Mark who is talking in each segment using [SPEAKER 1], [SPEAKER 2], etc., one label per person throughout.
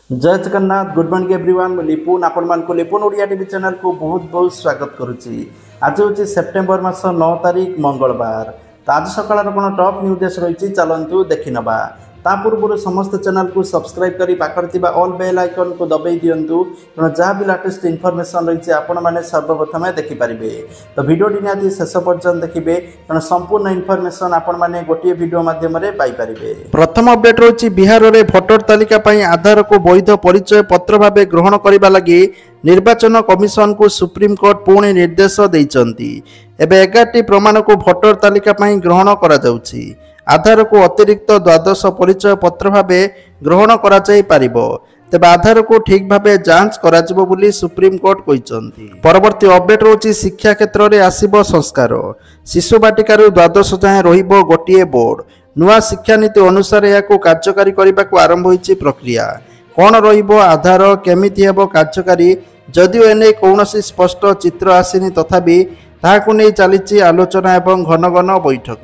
[SPEAKER 1] जय Jagannath good morning everyone लिपुन आपण मान को लिपुन ओडिया टीवी चैनल को बहुत बहुत स्वागत करुच्ची। आज हूँ सेप्टेम्बर मास 9 तारिख मंगलवार। तो आज सकाळ कौन टॉप न्यूज रही चलतु देखि नबा। ता पूर्व समस्त चैनल को सब्सक्राइब करी पाखर ऑल बेल आइकन को दबाई दिंतु तेणु जहाँ भी लेटेस्ट इनफॉरमेशन रही आपण मैंने सर्वप्रथम देखिपारे। तो भिडियोटी निहाती शेष पर्यंत देखिए तेणु संपूर्ण इनफॉरमेशन आपण मैंने गोटे वीडियो माध्यम पाइपारे। प्रथम अपडेट रही बिहार में भोटर तालिका आधार को वैध परिचय पत्र भाव ग्रहण करने लगी निर्वाचन कमिशन को सुप्रीमकोर्ट पुणी निर्देश देइचंती। एबे 11टी प्रमाण को भोटर तालिका ग्रहण करा जाउछि। आधार को अतिरिक्त द्वादश परिचय पत्र भाव ग्रहण करा जाई पारिबो। तेबे आधार को ठीक भाव जांच करा जिवो बोली सुप्रीमकोर्ट कहिसंती। परवर्ती अपडेट रोची शिक्षा क्षेत्र में आसीबो संस्कार। शिशु बाटिकार द्वादश जाए रहिबो गोटिए बोर्ड। नुआ शिक्षा नीति अनुसार याको कार्यकारी करने आरंभ होईछि प्रक्रिया। कौन रहिबो आधार केमिति हेबो कार्यकारी जदिओ एने कौनसी स्पष्ट चित्र आसीनी तथापि ताहाकु नै चलीछि आलोचना एवं घन घन बैठक।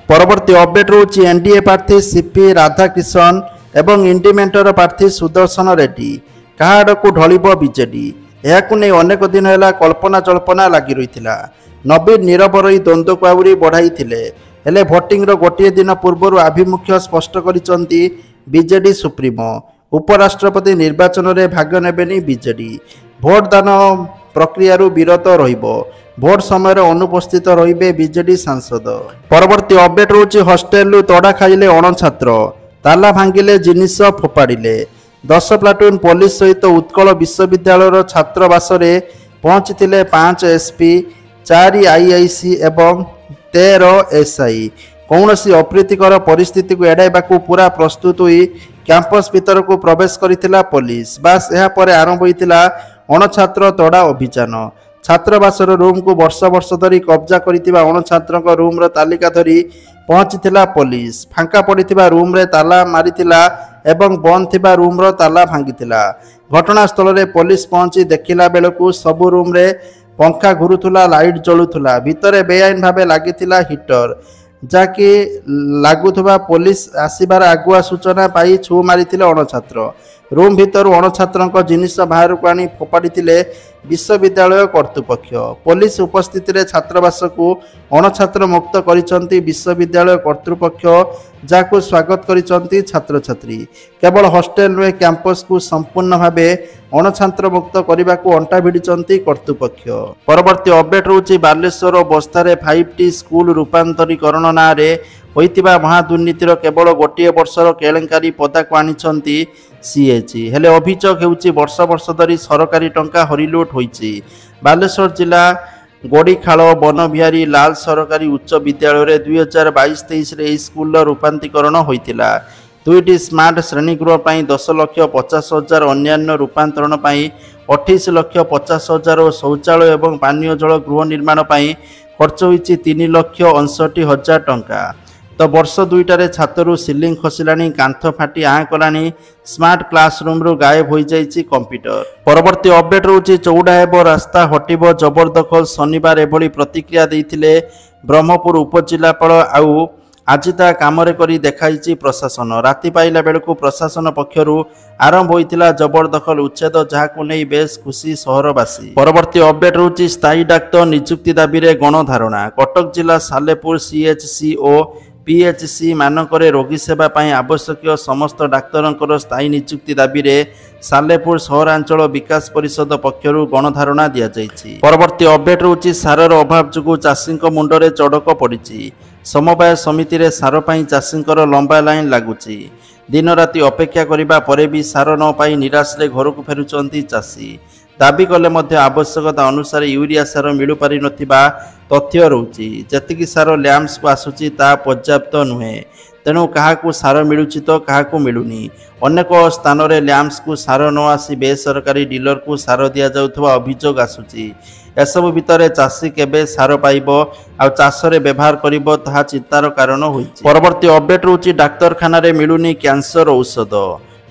[SPEAKER 1] परवर्ती अपडेट रोची एनडीए प्रार्थी सीपी राधाकृष्णन एवं इंडिमेंटर प्रार्थी सुदर्शन रेड्डी काहाड़ को ढलिबो बीजेडी। एहाकु नै अनेक दिन हैला कल्पना जल्पना लागि रहिथिला। नवीन नीरव रही द्वंद्व को आउरी बढ़ाइथिले हेले भोटिंग रो गोटिए दिन पूर्व आभिमुख्य स्पष्ट करिसंती बीजेडी सुप्रीमो। उपराष्ट्रपति निर्वाचन में भाग नेबेनी बीजेडी। भोट दान प्रक्रिया विरत रहिबो। भोट समय अनुपस्थित रहिबे बीजेडी सांसद। परवर्ती अपडेट रोची हॉस्टेल तड़ा खाइले अणछात्र ताला भांगिले जिनिस फोपाड़िले। 10 प्लाटून पुलिस सहित उत्कल विश्वविद्यालय छात्रवास पहुंची 5 एसपी 4 आईआईसी एवं 13 एसआई। कौनसी अप्रीतिकर परिस्थिति को एड़ाइबाकू पूरा प्रस्तुत हुई कैंपस भीतर को प्रवेश करिथिला पुलिस। बास एहा परे आरंभ होइतिला अणछात्र तड़ा अभियान। छात्रवासर रूम को वर्ष वर्ष धरी कब्जा करिथिबा अणछात्रक रूम रो तालिका धरी पहुंचीथिला पुलिस। फांका पड़िथिबा रूम रे ताला मारिथिला एवं बंद थिबा रूम रो ताला भांगिथिला। घटनास्थल रे पुलिस पहुंची देखिला बेलकू सबु रूम रे पंखा घुरुथुला लाइट जलुथुला। भितरे बेआईन भावे लागिथिला हीटर जाकि लागुथबा पुलिस आसीबार आगुआ सूचना पाई छु मारिथिले अणछात्र। रूम भीतर अणछात्रक जिनिस बाहर को आनी फोपाड़िथिले विश्वविद्यालय कर्तृपक्ष। पुलिस उपस्थित रे छात्रवास को अणछात्र मुक्त करिसंती विश्वविद्यालय कर्तृपक्ष जाको स्वागत करिसंती छात्र छात्री। केवल हॉस्टेल में कैंपस को संपूर्ण भावे अणछात्र मुक्त करने को अंटा भिड़िसंती कर्तृपक्ष। परवर्ती अपडेट रोची बालेश्वर बस्तारे 5टी स्कूल रूपांतरीकरण नाँ होइतिबा महादुर्नीतिर केवल गोटे वर्षर केलेंकारी पदाक आनिछंती सीएची। हेले अभियोग हेउची वर्ष वर्ष धरी सरकारी टंका हरिलुट होइची। बालेश्वर जिला गोड़ीखाल बनबिहारी लाल सरकारी उच्च विद्यालय 2022-23 रे स्कूल रूपांतरीकरण होइतिला। 2टी स्मार्ट श्रेणीगृह 10,50,000 अन्यान्य रूपांतरण 28,50,000 और शौचालय एवं पानीय जल गृह निर्माण खर्च होइची 3,59,000 टंका। तो वर्ष 2टारे छातरू सिलिंग खसिलानी कांथ फाटी आँ कलानी स्मार्ट क्लासरूम रु गायब हो जाइछि कंप्यूटर। परवर्ती अपडेट रोची चौड़ा हेबो रास्ता हटिबो जबरदखल शनिवार एभली प्रतिक्रिया देइथिले ब्रह्मपुर उपजिलापाल। आउ आज ता काम करी देखाइछि प्रशासन। राति पाइला बेलकू प्रशासन पक्षरु आरंभ होइतिला जबरदखल उच्छेद जहाकू नै बेस खुशी सहरवासी। परवर्ती अपडेट रोची स्थायी डाक्तर नियुक्ति दाबी रे गणधारणा। कटक जिला सालेपुर सीएचसीओ पीएचसी मानकरे रोगी सेवा पाई आवश्यक समस्त डाक्तरंकर स्थायी नियुक्ति दाबी रे सालेपुर सहरांचल विकास परिषद पक्षरु गणधारणा दिया जाइछि। परवर्ती अपडेट रोची सारर अभाव जुगु चाषींक मुंडरे चड़क पड़िछि। समवाय समिति रे सार पाई चाषींकर लंबा लाइन लागुछि। दिन राति अपेक्षा करिबा परे भी सार न पाई निराश रे घर को फेरुचंती चाषी। दाबी कले मध्य आवश्यकता अनुसार यूरिया सार मिलु पारि नथिबा तथ्य रहुछि। जतिकि सार लैम्प्स को आसुछि ता पर्याप्त नुहे। तेणु काहाकू सार मिलुछि तो काहाकू मिलुनी। अनेक स्थान रे लैम्प्स को सार न आसी बेसरकारी डीलर को सार दिया जाउथबा अभियोग आसुछि। एसबु भितर चाषी केबे सार पाइबो आ चाषरे व्यवहार करिबो ताहा चिंतार कारण होइछि। परवर्ती अपडेट रोची डाक्तरखाना रे मिलुनी कैंसर औषध।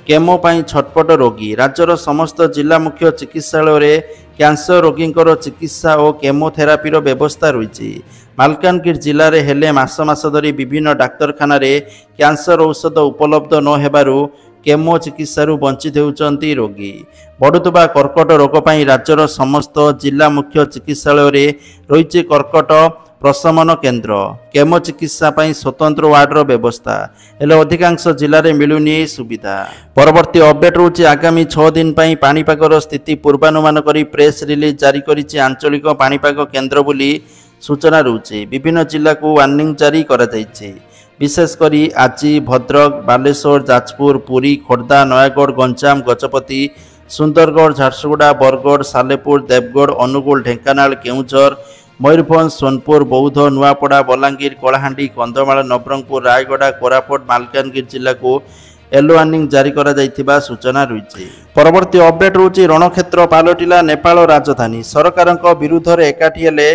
[SPEAKER 1] केमो पाई छटपट रोगी। राज्यर समस्त जिला मुख्य चिकित्सालय कैंसर रोगी चिकित्सा और केमोथेरापीर व्यवस्था रही। मालकानगिरी जिले में हेले मास मास धरी विभिन्न डाक्तरखाना कैंसर औषध उपलब्ध न हेबारु କେମୋ ଚିକିତ୍ସାରୁ ବଞ୍ଚିତ ହେଉଛନ୍ତି ରୋଗୀ। ବଢ଼ୁଥିବା କର୍କଟ ରୋଗ ପାଇଁ ରାଜ୍ୟର ସମସ୍ତ ଜିଲ୍ଲା ମୁଖ୍ୟ ଚିକିତ୍ସାଳୟରେ ରହିଛି କର୍କଟ ପ୍ରଶମନ କେନ୍ଦ୍ର। କେମୋ ଚିକିତ୍ସା ପାଇଁ ସ୍ୱତନ୍ତ୍ର ୱାର୍ଡର ବ୍ୟବସ୍ଥା, ହେଲେ ଅଧିକାଂଶ ଜିଲ୍ଲାରେ ମିଳୁନି ଏହି ସୁବିଧା। ପରବର୍ତ୍ତୀ ଅପଡେଟ୍ ରହୁଛି ଆଗାମୀ 6 ଦିନ ପାଇଁ ପାଣିପାଗର ସ୍ଥିତି ପୂର୍ବାନୁମାନ କରି ପ୍ରେସ୍ ରିଲିଜ୍ ଜାରି କରିଛି ଆଞ୍ଚଳିକ ପାଣିପାଗ କେନ୍ଦ୍ର ବୋଲି ସୂଚନା ରହୁଛି। ବିଭିନ୍ନ ଜିଲ୍ଲାକୁ ୱାର୍ଣ୍ଣିଂ ଜାରି କରାଯାଇଛି। ବିଶେଷ କରି ଆଜି ଭଦ୍ରକ, ବାଲେଶ୍ୱର, ଯାଜପୁର, ପୁରୀ, ଖୋର୍ଦ୍ଧା, ନୟାଗଡ଼, ଗଞ୍ଜାମ, ଗଜପତି, ସୁନ୍ଦରଗଡ଼, ଝାରସୁଗୁଡ଼ା, ବରଗଡ଼, ସାଲେପୁର, ଦେବଗଡ଼, ଅନୁଗୁଳ, ଢେଙ୍କାନାଳ, କେଉଁଝର, ମୟୂରଭଞ୍ଜ, ସୋନପୁର, ବୌଦ୍ଧ, ନୂଆପଡ଼ା, ବଲାଙ୍ଗୀର, କଳାହାଣ୍ଡି, କନ୍ଧମାଳ, ନବରଙ୍ଗପୁର, ରାୟଗଡ଼ା, କୋରାପୁଟ, ମାଲକାନଗିରି ଜିଲ୍ଲାକୁ ୟେଲୋ ୱାର୍ଣ୍ଣିଂ ଜାରି କରାଯାଇଥିବା ସୂଚନା ରହିଛି। ପରବର୍ତ୍ତୀ ଅପଡେଟ୍ ରହୁଛି ରଣକ୍ଷେତ୍ର ପାଲଟିଲା ନେପାଳ ରାଜଧାନୀ। ସରକାରଙ୍କ ବିରୁଦ୍ଧରେ ଏକାଠି ହେଲେ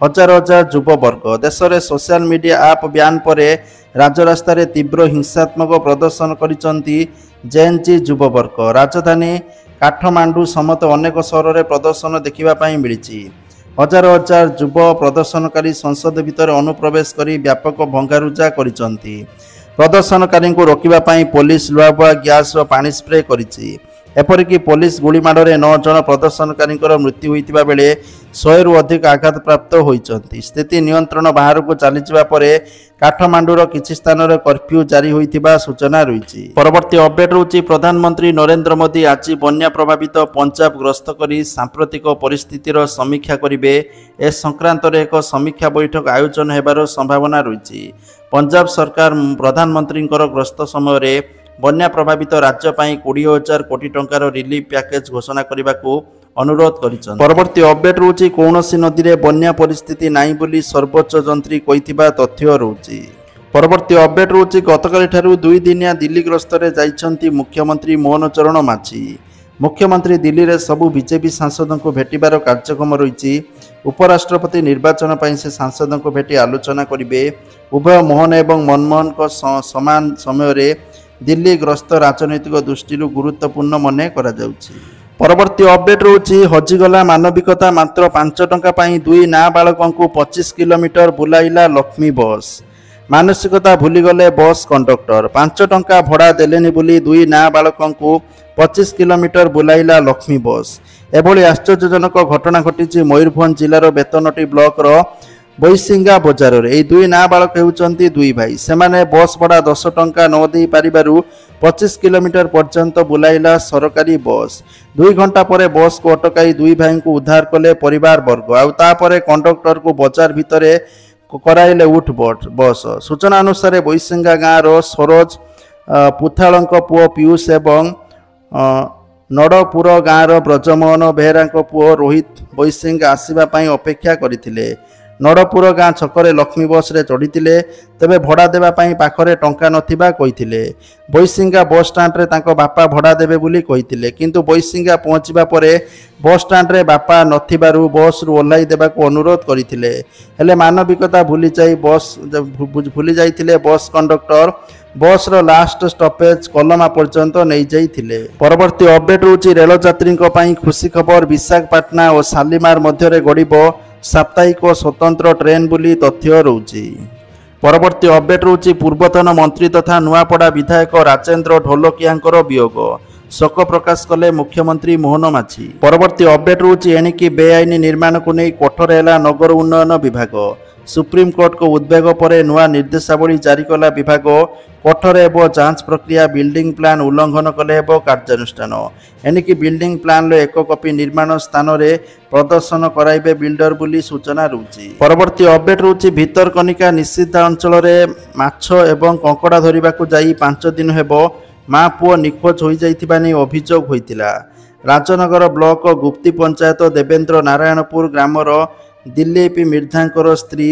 [SPEAKER 1] ହଜାର ହଜାର ଯୁବବର୍ଗ। ଦେଶରେ ସୋସିଆଲ ମିଡ଼ିଆ ଆପ୍ ବ୍ୟାନ୍ ପରେ ରାଜରାସ୍ତାରେ ତୀବ୍ର ହିଂସାତ୍ମକ ପ୍ରଦର୍ଶନ କରିଛନ୍ତି ଜେଏନ୍ଜି ଯୁବବର୍ଗ। ରାଜଧାନୀ କାଠମାଣ୍ଡୁ ସମେତ ଅନେକ ସହରରେ ପ୍ରଦର୍ଶନ ଦେଖିବା ପାଇଁ ମିଳିଛି। ହଜାର ହଜାର ଯୁବ ପ୍ରଦର୍ଶନକାରୀ ସଂସଦ ଭିତରେ ଅନୁପ୍ରବେଶ କରି ବ୍ୟାପକ ଭଙ୍ଗାରୁଜା କରିଛନ୍ତି। ପ୍ରଦର୍ଶନକାରୀଙ୍କୁ ରୋକିବା ପାଇଁ ପୋଲିସ ଲୁହାବୁହା ଗ୍ୟାସ୍ ଓ ପାଣି ସ୍ପ୍ରେ କରିଛି। ଏପରିକି ପୋଲିସ ଗୁଳିମାଡ଼ରେ 9 ଜଣ ପ୍ରଦର୍ଶନକାରୀଙ୍କର ମୃତ୍ୟୁ ହୋଇଥିବା ବେଳେ 100ରୁ ଅଧିକ ଆଘାତପ୍ରାପ୍ତ ହୋଇଛନ୍ତି। ସ୍ଥିତି ନିୟନ୍ତ୍ରଣ ବାହାରକୁ ଚାଲିଯିବା ପରେ କାଠମାଣ୍ଡୁର କିଛି ସ୍ଥାନରେ କର୍ଫ୍ୟୁ ଜାରି ହୋଇଥିବା ସୂଚନା ରହିଛି। ପରବର୍ତ୍ତୀ ଅପଡେଟ୍ ରହୁଛି ପ୍ରଧାନମନ୍ତ୍ରୀ ନରେନ୍ଦ୍ର ମୋଦି ଆଜି ବନ୍ୟା ପ୍ରଭାବିତ ପଞ୍ଜାବ ଗସ୍ତ କରି ସାମ୍ପ୍ରତିକ ପରିସ୍ଥିତିର ସମୀକ୍ଷା କରିବେ। ଏ ସଂକ୍ରାନ୍ତରେ ଏକ ସମୀକ୍ଷା ବୈଠକ ଆୟୋଜନ ହେବାର ସମ୍ଭାବନା ରହିଛି। ପଞ୍ଜାବ ସରକାର ପ୍ରଧାନମନ୍ତ୍ରୀଙ୍କର ଗସ୍ତ ସମୟରେ ବନ୍ୟା ପ୍ରଭାବିତ ରାଜ୍ୟ ପାଇଁ 20,000 କୋଟି ଟଙ୍କାର ରିଲିଫ୍ ପ୍ୟାକେଜ ଘୋଷଣା କରିବାକୁ ଅନୁରୋଧ କରିଛନ୍ତି। ପରବର୍ତ୍ତୀ ଅପଡେଟ୍ ରହୁଛି କୌଣସି ନଦୀରେ ବନ୍ୟା ପରିସ୍ଥିତି ନାହିଁ ବୋଲି ସର୍ବୋଚ୍ଚ ଯନ୍ତ୍ରୀ କହିଥିବା ତଥ୍ୟ ରହୁଛି। ପରବର୍ତ୍ତୀ ଅପଡେଟ୍ ରହୁଛି ଗତକାଲିଠାରୁ 2 ଦିନିଆ ଦିଲ୍ଲୀ ଗସ୍ତରେ ଯାଇଛନ୍ତି ମୁଖ୍ୟମନ୍ତ୍ରୀ ମୋହନ ଚରଣ ମାଝୀ। ମୁଖ୍ୟମନ୍ତ୍ରୀ ଦିଲ୍ଲୀରେ ସବୁ ବିଜେପି ସାଂସଦଙ୍କୁ ଭେଟିବାର କାର୍ଯ୍ୟକ୍ରମ ରହିଛି। ଉପରାଷ୍ଟ୍ରପତି ନିର୍ବାଚନ ପାଇଁ ସେ ସାଂସଦଙ୍କୁ ଭେଟି ଆଲୋଚନା କରିବେ। ଉଭୟ ମୋହନ ଏବଂ ମନମୋହନଙ୍କ ସମାନ ସମୟରେ ଦିଲ୍ଲୀ ଗସ୍ତ ରାଜନୈତିକ ଦୃଷ୍ଟିରୁ ଗୁରୁତ୍ୱପୂର୍ଣ୍ଣ ମନେ କରାଯାଉଛି। ପରବର୍ତ୍ତୀ ଅପଡେଟ୍ ରହୁଛି ହଜିଗଲା ମାନବିକତା। ମାତ୍ର 5 ଟଙ୍କା ପାଇଁ 2 ନାବାଳକଙ୍କୁ 25 କିଲୋମିଟର ବୁଲାଇଲା ଲକ୍ଷ୍ମୀ ବସ୍। ମାନସିକତା ଭୁଲିଗଲେ ବସ୍ କଣ୍ଡକ୍ଟର। 5 ଟଙ୍କା ଭଡ଼ା ଦେଲେନି ବୋଲି 2 ନାବାଳକଙ୍କୁ 25 କିଲୋମିଟର ବୁଲାଇଲା ଲକ୍ଷ୍ମୀ ବସ୍। ଏଭଳି ଆଶ୍ଚର୍ଯ୍ୟଜନକ ଘଟଣା ଘଟିଛି ମୟୂରଭଞ୍ଜ ଜିଲ୍ଲାର ବେତନଟି ବ୍ଲକର ବୈସିଙ୍ଗା ବଜାରରେ। ଏହି 2 ନାବାଳକ ହେଉଛନ୍ତି 2 ଭାଇ। ସେମାନେ ବସ୍ ଭଡ଼ା 10 ଟଙ୍କା ନ ଦେଇ ପାରିବାରୁ 25 କିଲୋମିଟର ପର୍ଯ୍ୟନ୍ତ ବୁଲାଇଲା ସରକାରୀ ବସ୍। 2 ଘଣ୍ଟା ପରେ ବସ୍କୁ ଅଟକାଇ 2 ଭାଇଙ୍କୁ ଉଦ୍ଧାର କଲେ ପରିବାର ବର୍ଗ। ଆଉ ତାପରେ କଣ୍ଡକ୍ଟରକୁ ବଜାର ଭିତରେ କରାଇଲେ ଉଠ ବସ୍। ସୂଚନା ଅନୁସାରେ ବୈସିଙ୍ଗା ଗାଁର ସରୋଜ ପୁଥାଳଙ୍କ ପୁଅ ପିୟୁଷ ଏବଂ ନଡ଼ପୁର ଗାଁର ବ୍ରଜମୋହନ ବେହେରାଙ୍କ ପୁଅ ରୋହିତ ବୈସିଙ୍ଗା ଆସିବା ପାଇଁ ଅପେକ୍ଷା କରିଥିଲେ। ନଡ଼ପୁର ଗାଁ ଛକରେ ଲକ୍ଷ୍ମୀ ବସ୍ରେ ଚଢ଼ିଥିଲେ। ତେବେ ଭଡ଼ା ଦେବା ପାଇଁ ପାଖରେ ଟଙ୍କା ନଥିବା କହିଥିଲେ। ବୈସିଙ୍ଗା ବସ୍ ଷ୍ଟାଣ୍ଡରେ ତାଙ୍କ ବାପା ଭଡ଼ା ଦେବେ ବୋଲି କହିଥିଲେ, କିନ୍ତୁ ବୈସିଙ୍ଗା ପହଞ୍ଚିବା ପରେ ବସ୍ ଷ୍ଟାଣ୍ଡରେ ବାପା ନଥିବାରୁ ବସ୍ରୁ ଓହ୍ଲାଇ ଦେବାକୁ ଅନୁରୋଧ କରିଥିଲେ। ହେଲେ ମାନବିକତା ଭୁଲି ଯାଇଥିଲେ ବସ୍ କଣ୍ଡକ୍ଟର। ବସ୍ର ଲାଷ୍ଟ ଷ୍ଟପେଜ କଲମା ପର୍ଯ୍ୟନ୍ତ ନେଇଯାଇଥିଲେ। ପରବର୍ତ୍ତୀ ଅପଡେଟ୍ ରହୁଛି ରେଳଯାତ୍ରୀଙ୍କ ପାଇଁ ଖୁସି ଖବର। ବିଶାଖାପାଟଣା ଓ ଶାଲିମାର ମଧ୍ୟରେ ଗଡ଼ିବ ସାପ୍ତାହିକ ସ୍ୱତନ୍ତ୍ର ଟ୍ରେନ୍ ବୋଲି ତଥ୍ୟ ରହୁଛି। ପରବର୍ତ୍ତୀ ଅପଡେଟ୍ ରହୁଛି ପୂର୍ବତନ ମନ୍ତ୍ରୀ ତଥା ନୂଆପଡ଼ା ବିଧାୟକ ରାଜେନ୍ଦ୍ର ଢୋଲକିଆଙ୍କର ବିୟୋଗ। ଶୋକ ପ୍ରକାଶ କଲେ ମୁଖ୍ୟମନ୍ତ୍ରୀ ମୋହନ ମାଝୀ। ପରବର୍ତ୍ତୀ ଅପଡେଟ୍ ରହୁଛି ଏଣିକି ବେଆଇନ ନିର୍ମାଣକୁ ନେଇ କଠୋର ହେଲା ନଗର ଉନ୍ନୟନ ବିଭାଗ। ସୁପ୍ରିମକୋର୍ଟଙ୍କ ଉଦ୍ବେଗ ପରେ ନୂଆ ନିର୍ଦ୍ଦେଶାବଳୀ ଜାରି କଲା ବିଭାଗ। କଠୋର ହେବ ଯାଞ୍ଚ ପ୍ରକ୍ରିୟା। ବିଲ୍ଡିଂ ପ୍ଲାନ୍ ଉଲ୍ଲଂଘନ କଲେ ହେବ କାର୍ଯ୍ୟାନୁଷ୍ଠାନ। ଏଣିକି ବିଲ୍ଡିଂ ପ୍ଲାନ୍ର 1 କପି ନିର୍ମାଣ ସ୍ଥାନରେ ପ୍ରଦର୍ଶନ କରାଇବେ ବିଲ୍ଡର ବୋଲି ସୂଚନା ରହୁଛି। ପରବର୍ତ୍ତୀ ଅପଡେଟ୍ ରହୁଛି ଭିତରକନିକା ନିଷିଦ୍ଧ ଅଞ୍ଚଳରେ ମାଛ ଏବଂ କଙ୍କଡ଼ା ଧରିବାକୁ ଯାଇ 5 ଦିନ ହେବ ମା ପୁଅ ନିଖୋଜ ହୋଇଯାଇଥିବା ନେଇ ଅଭିଯୋଗ ହୋଇଥିଲା। ରାଜନଗର ବ୍ଲକ ଗୁପ୍ତି ପଞ୍ଚାୟତ ଦେବେନ୍ଦ୍ର ନାରାୟଣପୁର ଗ୍ରାମର ଦିଲ୍ଲୀପ ମିର୍ଦ୍ଧାଙ୍କର ସ୍ତ୍ରୀ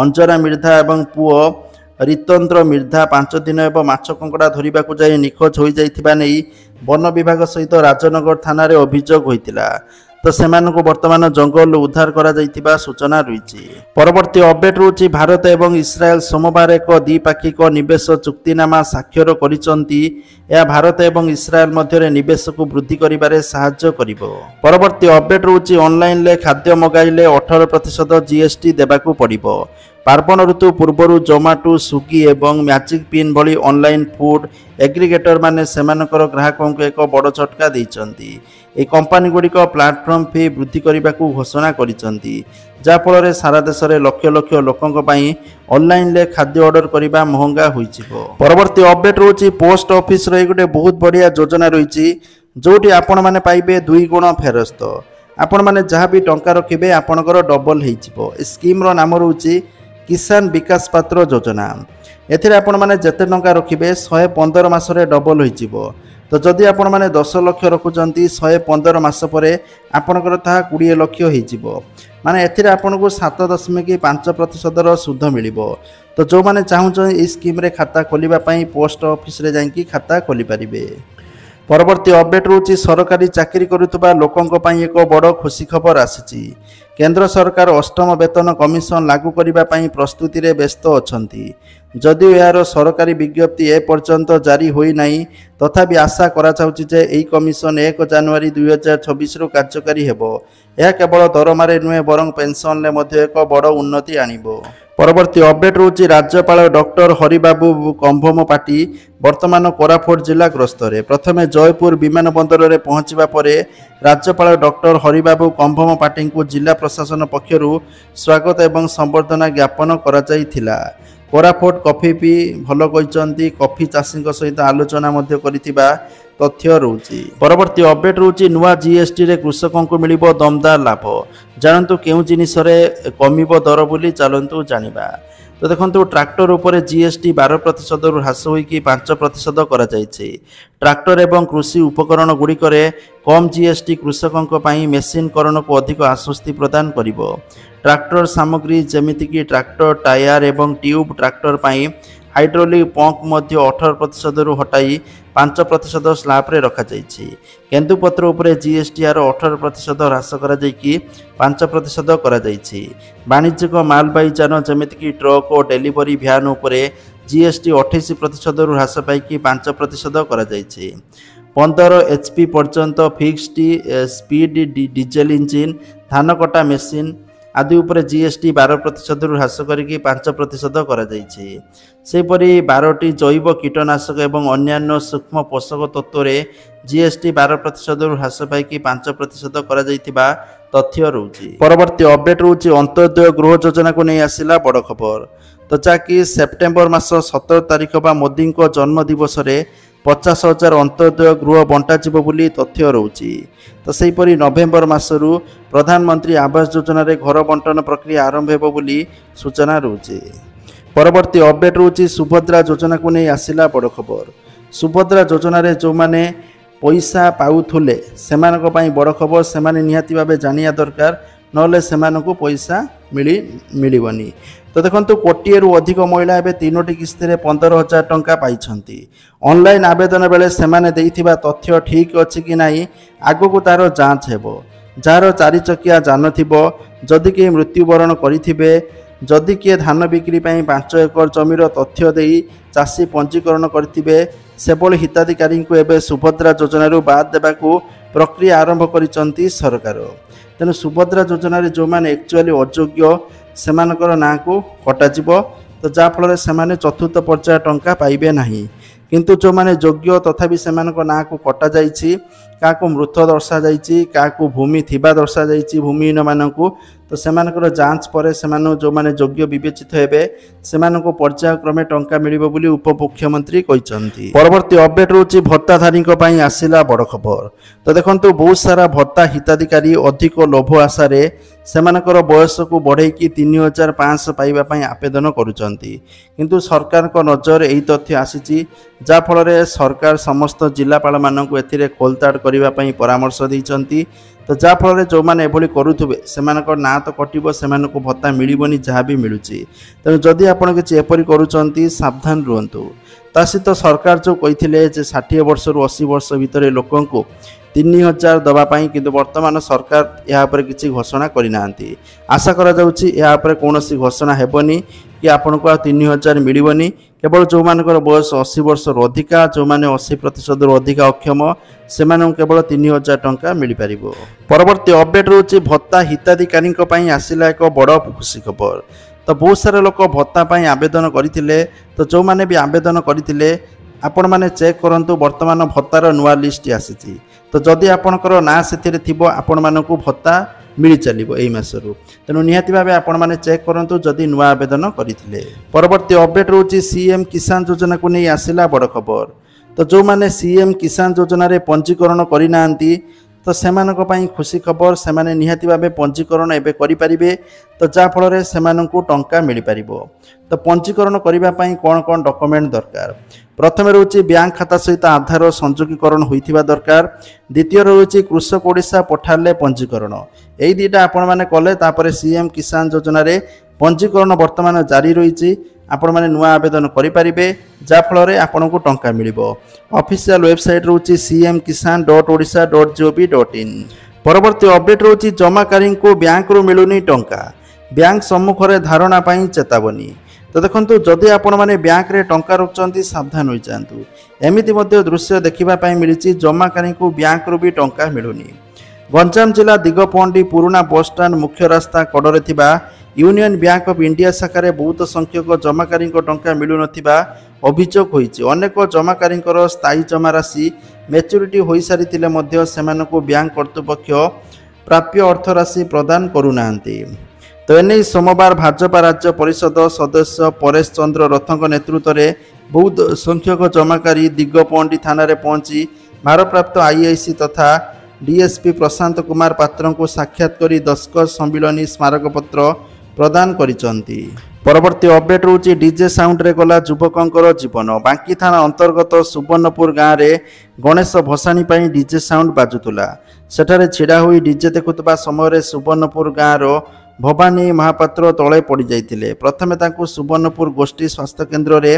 [SPEAKER 1] ଅଞ୍ଜନା ମିର୍ଦ୍ଧା ଏବଂ ପୁଅ ରିତନ୍ଦ୍ର ମିର୍ଦ୍ଧା 5 ଦିନ ହେବ ମାଛ କଙ୍କଡ଼ା ଧରିବାକୁ ଯାଇ ନିଖୋଜ ହୋଇଯାଇଥିବା ନେଇ ବନ ବିଭାଗ ସହିତ ରାଜନଗର ଥାନାରେ ଅଭିଯୋଗ ହୋଇଥିଲା। ତ ସେମାନଙ୍କୁ ବର୍ତ୍ତମାନ ଜଙ୍ଗଲରୁ ଉଦ୍ଧାର କରାଯାଇଥିବା ସୂଚନା ରହିଛି। ପରବର୍ତ୍ତୀ ଅପଡେଟ୍ ରହୁଛି ଭାରତ ଏବଂ ଇସ୍ରାଏଲ ସୋମବାର ଏକ ଦ୍ୱିପାକ୍ଷିକ ନିବେଶ ଚୁକ୍ତିନାମା ସ୍ୱାକ୍ଷର କରିଛନ୍ତି। ଏହା ଭାରତ ଏବଂ ଇସ୍ରାଏଲ ମଧ୍ୟରେ ନିବେଶକୁ ବୃଦ୍ଧି କରିବାରେ ସାହାଯ୍ୟ କରିବ। ପରବର୍ତ୍ତୀ ଅପଡେଟ୍ ରହୁଛି ଅନଲାଇନରେ ଖାଦ୍ୟ ମଗାଇଲେ 18% GST ଦେବାକୁ ପଡ଼ିବ। पार्वण ऋतु पूर्व जोमाटो स्विगी एवं मैजिक पिन भली ऑनलाइन फूड एग्रीगेटर माने सेमानकर ग्राहकों को एक बड़ झटका देइचंती। ए कंपनी गुड़िक प्लाटफर्म फी वृद्धि करने को घोषणा करिसंती, जाफल सारा देश में लक्ष लक्ष लोकों ऑनलाइन ले खाद्य ऑर्डर करने महंगा होइचिबो। परवर्ती अपडेट रोची पोस्ट ऑफिस रो गोटे बहुत बढ़िया योजना रही जोटी आपण माने पाइबे 2 गुण फेरस्त। आपण माने जहाँ भी टंका रखिबे आपणकर डबल होइचिबो। स्कीम रो नाम रोची किसान विकास पात्र योजना। एथिरे आपण माने जेते टंका रखिबे 115 मासरे डबल होइचिबो। तो जदि आपण माने 10 लाख रखुचंती 115 मास परे आपणकर ताहा 20 लाख होइचिबो। माने एथिरे आपनको 7.5% रो सुध मिलिबो। तो जो माने चाहुचन ई स्कीम रे खाता खोलिबा पई पोस्ट ऑफिस रे जांकी खाता खोली परिबे। परवर्ती अपडेट रोची सरकारी चाकरी करुवा लोकों पई एक बड़ खुशी खबर आसी। केंद्र सरकार 8म वेतन कमिशन लागू करने प्रस्तुति रे व्यस्त अछंती। जदिओ यार सरकारी विज्ञप्ति ए पर्यंत जारी होई नाही, तथापि आशा करा जाउची जे एई कमिशन 1 जनवरी 2026 रु कार्यकारी हेबो। यह केवल दरमारे नुहे बरं पेंशन ले मध्य एक बड़ उन्नति आनिबो। परवर्ती अपडेट रोची राज्यपाल डॉक्टर हरिबाबू कंभम पाटी वर्तमान कोरापुट जिला गस्तरे। प्रथमे जयपुर विमानबंदर में पहुंचवा परे राज्यपाल डॉक्टर हरिबाबू कंभम पाटी को जिला प्रशासन पक्षरु स्वागत एवं संबर्धना ज्ञापन करा जायथिला। कोरापुट कॉफी पी भल कहते कॉफी चाषी सहित आलोचना करिथिबा तथ्य रोची। परवर्ती अपडेट रोची नुआ जीएसटी रे कृषकों को मिलिबो दमदार लाभ। जानतु केउ जिनिस रे कमिबो दर बोली चलंतु जानिबा। तो देखंतु ट्रैक्टर उपरे जीएसटी 12% रु ह्रास होईकी 5% करा जायछि। ट्रैक्टर एवं कृषि उपकरण गुड़िक कम जीएसटी कृषकों पई मेसिनकरण को अधिक आश्वस्ति प्रदान करिबो। ट्रैक्टर सामग्री जेमितिकी ट्रैक्टर टायर एवं ट्यूब ट्रैक्टर पई हाइड्रोलिक पंप मध्य 18% रु हटाई 5% स्लैब रे रखा जायछि। केंदुपत्र उपरे जीएसटी आर 18% ह्रास करा जायकी 5% करा जायछि। वाणिज्यिक मालबाही यान जेमितिकी ट्रक और डिलीवरी भ्यान उपरे जीएसटी 28% रु ह्रास पाइकी 5% करा जायछि। 15 HP पर्यंत फिक्स्ड स्पीड डीजेल इंजिन धान कटा मेसीन आदि उपरे जीएसटी 12% रु ह्रास करके 5% करा जायछि। सेपरि 12टी जैव कीटनाशक एवं अन्यान्य सूक्ष्म पोषक तत्व रे जीएसटी 12% रु ह्रास पाइकी 5% करा जायथिबा तथ्य रहउछि। परवर्ती अपडेट रहउछि अंत्योदय गृह योजना को नहीं आसिला बड़ खबर। तो जाकि सेप्टेम्बर मास 17 तारिख बा मोदी को जन्म दिवस रे 50,000 अंत्योदय गृह बंटा जीव बोली तथ्य रहउछि। तो सेहीपरि नवेम्बर मासरू प्रधानमंत्री आवास योजना रे घर बंटन प्रक्रिया आरंभ हेबो बोली सूचना रहउछि। परवर्ती अपडेट रहउछि सुभद्रा योजना को नहीं आसिला बड़ खबर। सुभद्रा योजना रे जो माने पैसा पाउथुले सेमानक पई बड़ खबर। सेमाने निहाती भाबे जानिया दरकार, नले सेमानकु पैसा मिलिबनी। तो देखंतु कोटिए रु अधिक महिला एबे 3टी किस्ती रे 15,000 टंका पाइछंती। ऑनलाइन आवेदन बेले सेमाने देइथिबा तथ्य ठीक अछि कि नाही आगो तार जांच हेबो। जार 4 चकिया जान थिबो, जदि के मृत्युवरण करिथिबे, जदि के धान बिक्री पई 5 एकर जमीर तथ्य देई चाषी पंजीकरण करथिबे, सेबल हिताधिकारी को एबे सुभद्रा योजना रु बाद देबाकू प्रक्रिया आरंभ करिसंती सरकार। तेणु सुभद्रा योजना रे जो माने एक्चुअली अयोग्य सेमानकर ना को कटाजिबो। तो जाफल से चतुर्थ पर्याय टंका पाइबे नाही, किंतु जो माने योग्य तथापि सेमानक ना को कटा जाइछि, काको मृत दर्शा जाइछि, काको भूमि थिबा दर्शा जाइछि भूमिहीन मानकू। तो सेमानकर जांच पर सेमान जो माने योग्य विवेचित हेबे सेमानक पर्याय क्रमे टंका मिलिबो बोली उपमुख्यमंत्री कहिसंती। परवर्ती अपडेट रोची भत्ताधारी पई आसिला बड़ खबर। तो देखंतु बहुत सारा भत्ता हिताधिकारी अधिक लोभ आशा रे सेमानकर बयस को बढ़ेकी 3,500 पाइबा पई आवेदन करूचंती, किंतु सरकार को नजर एही तथ्य आसीची, जा फल रे सरकार समस्त जिलापाल मानकू एथिरे खोलताड़ करिबा पई परामर्श दैचंती। तो जा फल जो मैंने एभली करुवे से ना तो कटिबो, सेमानकू भत्ता मिलिबनी जहाँ भी मिलुची। तेणु जदि आपण किछि एपरि करूचंती सावधान रुहंतु। ता सहित सरकार जो कहिथिले जे 60 वर्ष रु 80 वर्ष भितर लोकंकू 3,000 दवापाई, किंतु वर्तमान सरकार यहाँ पर किसी घोषणा करना। आशा करा जाउछि यहाँ पर कौनसी घोषणा हेबनी कि आपन को 3,000 मिलबनी। केवल जो मानकर बयस 80 वर्ष अधिका, जो माने 80% अधिका अक्षम, से केवल 3,000 टंका मिल पारिबो। परवर्ती अपडेट रोचे भत्ता हिताधिकारी आसिला एक बड़ खुशी खबर। तो बहुत सारे लोक भत्ता पाई आवेदन करथिले। तो जो माने भी आवेदन करथिले आपण माने चेक करंतु वर्तमान भत्तार नुआ लिस्ट आसीछि। तो जदि आपणकर ना सेथिरे थिबो आपण मानकु भत्ता मिली चलिबो एई मासरु। तेनु निहाती भाबे आपण माने चेक करंतु जदि नुआ आवेदन करथिले। परवर्ती अपडेट रहउछि सीएम किसान योजना को नै आसिला बड़ खबर। तो जो माने सीएम किसान योजना रे पंजीकरण करिनांती तो सेमानक पई खुशी खबर। सेमाने निहाती भाबे पंजीकरण एबे करि परिबे। तो जा फल रे सेमानकु टंका मिली परिबो। तो पंजीकरण करिबा पई कोन कोन डॉक्यूमेंट दरकार। प्रथम रहउछि बैंक खाता सहित आधार संयोगीकरण होइथिबा दरकार। द्वितीय रहउछि कृषक ओडिशा पोर्टल रे पंजीकरण। एई दुईटा आपण माने कले तापरे सीएम किसान योजना रे पंजीकरण वर्तमान जारी रहिछि। आपण माने नुआ आवेदन करि परिबे जा फल रे आपनको टंका मिलिबो। Official website रहउछि cm.kisan.odisha.gov.in। परवर्ती अपडेट रहउछि जमाकारी को बैंक रो मिलुनी टंका। बैंक सम्मुख रे धारणा पई चेतावनी। तो देखंतु जदि आपण माने बैंक रे टंका रखचंती सावधान होई जांतु। एमिति मध्ये दृश्य देखिबा पई मिलिछि जमाकारी को बैंक रो भी टंका मिलुनी। गंजाम जिला दिगपहंडी पुराना बस स्टैंड मुख्य रास्ता कड़े थिबा यूनियन बैंक ऑफ इंडिया शाखा बहुत संख्यक जमाकारी टंका मिलु नथिबा अभियोग होईछि। अनेक जमाकारी स्थायी जमा राशि मैच्योरिटी होई सारिथिले मध्य सेमानकु बैंक कर्तृपक्ष प्राप्य अर्थ राशि प्रदान करुनांती। तो एने सोमवार भाजपा राज्य परिषद सदस्य परेश चंद्र रथक नेतृत्व में बहुत संख्यक जमाकारी दिगपहंडी थाना रे पहुंची भारप्राप्त आईआईसी तथा डीएसपी प्रशांत कुमार पात्र को साक्षात करी दस्खत सम्मिलनी स्मारकपत्र प्रदान करिसंती। परवर्ती अपडेट रहउछि डीजे साउंड रे गला युवकंकर जीवन। बांकी थाना अंतर्गत सुवर्णपुर गाँव में गणेश भसाणी पई डीजे साउंड बाजुतुला। सेठारे छिड़ा होई डीजे देखुतबा समय सुवर्णपुर गाँव भवानी महापात्र तले पड़ जाइतिले। प्रथमे तांकु सुवर्णपुर गोष्ठी स्वास्थ्य केन्द्र रे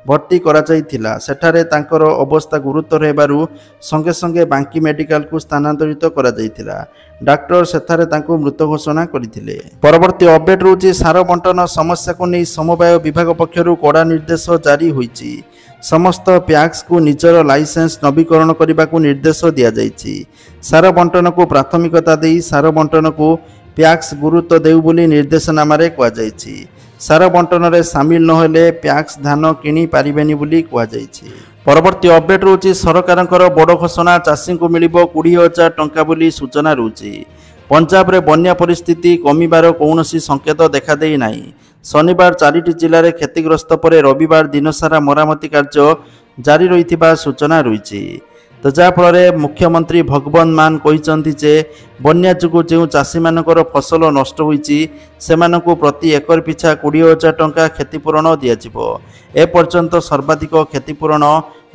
[SPEAKER 1] भर्ती करा जाइतिला। सेठारे तांकर अवस्था गुरुतर हेबारु संगे संगे बांकी मेडिकल को स्थानांतरित करा जाइतिला। डॉक्टर सेठारे तांकु मृत घोषणा करथिले। परवर्ती अपडेट रहउछि सार बंटन समस्या को नै समवाय विभाग पक्षरु कड़ा निर्देश जारी होईछि। समस्त पैक्स को निजर लाइसेंस नवीकरण करने को निर्देश दिया जाइछि। सार बंटन को प्राथमिकता देई सार बंटन को पैक्स गुरुत्व देउ बोली निर्देशनामा रे कहा जाइछि। सार बंटन रे सामिल नहेले पैक्स धान किनी पारिबेनी बोली कहा जाइछि। परवर्ती अपडेट रहउछि सरकारंकर बड़ घोषणा चाषी को मिलिबो 20,000 टंका बोली सूचना रहउछि। पंजाब रे बन्या परिस्थिति कमिबार कौनसी संकेत देखा देई नाही। शनिवार 4टी जिले में क्षतिग्रस्त पर रविवार दिनसारा मरामती कार्य जारी रही सूचना रही। तो जाफल मुख्यमंत्री भगवंत मान कहते जे बन्या जो जो चाषी मानकर फसल नष्ट होईछि सेमानकु प्रति एकर पिछा 20,000 टंका क्षतिपूरण दियाजिबो। ए पर्यंत सर्वाधिक क्षतिपूरण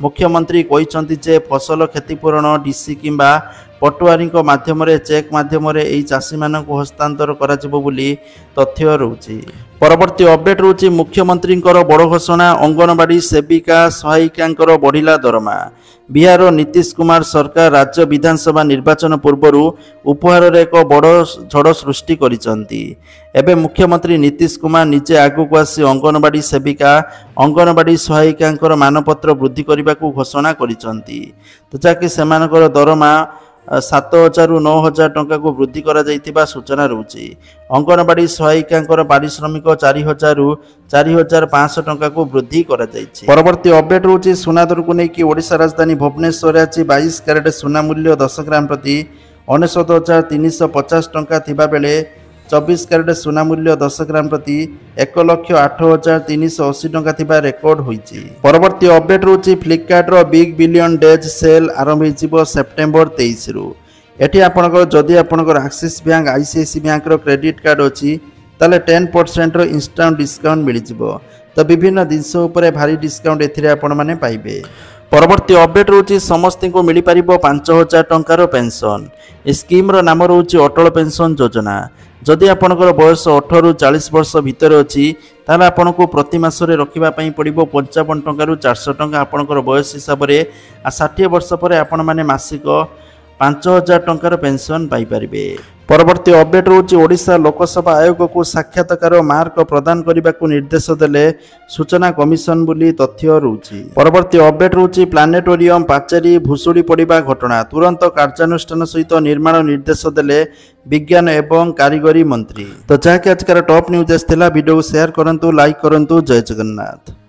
[SPEAKER 1] मुख्यमंत्री कहते जे फसल क्षतिपूरण डीसी किंबा पटुआरी माध्यम चेक माध्यम चाषी मानक हस्तांतर कराजिबो बोली तथ्य रहुछि। परवर्ती अपडेट रहुछि मुख्यमंत्री बड़ घोषणा अंगनवाड़ी सेविका सहायिका बढ़िला दरमा। बिहार नीतीश कुमार सरकार राज्य विधानसभा निर्वाचन पूर्व उपहार एक बड़ झड़ सृष्टि करिसंती। एबे मुख्यमंत्री नीतीश कुमार निजे आगु आसी अंगनवाड़ी सेविका अंगनवाड़ी सहायिका मानपत्र वृद्धि करने को घोषणा करिसंती। तो जाकि सेमानकर दरमा 7,000 ରୁ 9,000 टंका को वृद्धि करा जाइतिबा सूचना रहउछि। अंगनवाड़ी सहायिका पारिश्रमिक 4,000 ରୁ 4,500 टंका को वृद्धि करा जाइछि। परवर्ती अपडेट रहउछि सुनादर को नेकी ओडिशा राजधानी भुवनेश्वर अछि 22 कैरेट सुना मूल्य 10 ग्राम प्रति 69,350 टंका थिबा बेले 24 कैरेट सुना मूल्य 10 ग्राम प्रति 1,08,380 टंका थिबा रेकर्ड होईछि। परवर्ती अपडेट रहउछि फ्लिपकार्ट रो बिग बिलियन डेज सेल आरंभ होईजिबो सेप्टेम्बर 23 रु। एठी आपनकर जदि आपनकर एक्सिस बैंक आईसीआईसी बैंक रो क्रेडिट कार्ड अछि ताले 10% रो इंस्टेंट डिस्काउंट मिलि जिवो। तो विभिन्न जिनस उपरे भारी डिस्काउंट एथिरे आपण माने पाइबे। परवर्ती अपडेट रहउछि समस्त को मिलि परिबो 5,000 टंकार पेंशन। ए स्कीम रो नाम रहउछि अटल पेंशन योजना। जदि आपनकर बयस 18 ରୁ 40 वर्ष भितर अछि ताले आपनको प्रति मासरे रखिबा पई पड़िबो 55 टंका ରୁ 400 टंका आपनकर बयस हिसाब रे। आ 60 वर्ष पर आपण माने मासिक 5,000 ଟଙ୍କାର ପେନସନ ପାଇପାରିବେ। ପରବର୍ତ୍ତୀ ଅପଡେଟ୍ ହେଉଛି ଓଡ଼ିଶା ଲୋକସଭା ଆୟୋଗକୁ ସାକ୍ଷାତକାର ମାର୍କ ପ୍ରଦାନ କରିବାକୁ ନିର୍ଦ୍ଦେଶ ଦେଲେ ସୂଚନା କମିଶନ ବୋଲି ତଥ୍ୟ ରହୁଛି। ପରବର୍ତ୍ତୀ ଅପଡେଟ୍ ହେଉଛି ପ୍ଲାନେଟୋରିୟମ ପାଚେରୀ ଭୁଶୁଡ଼ି ପଡ଼ିବା ଘଟଣା ତୁରନ୍ତ କାର୍ଯ୍ୟାନୁଷ୍ଠାନ ସହିତ ନିର୍ମାଣ ନିର୍ଦ୍ଦେଶ ଦେଲେ ବିଜ୍ଞାନ ଏବଂ କାରିଗରୀ ମନ୍ତ୍ରୀ। ତ ଯାହାକି ଆଜିକାର ଟପ୍ ନ୍ୟୁଜ୍ ଆସିଥିଲା। ଭିଡ଼ିଓକୁ ସେୟାର କରନ୍ତୁ, ଲାଇକ୍ କରନ୍ତୁ। ଜୟ ଜଗନ୍ନାଥ।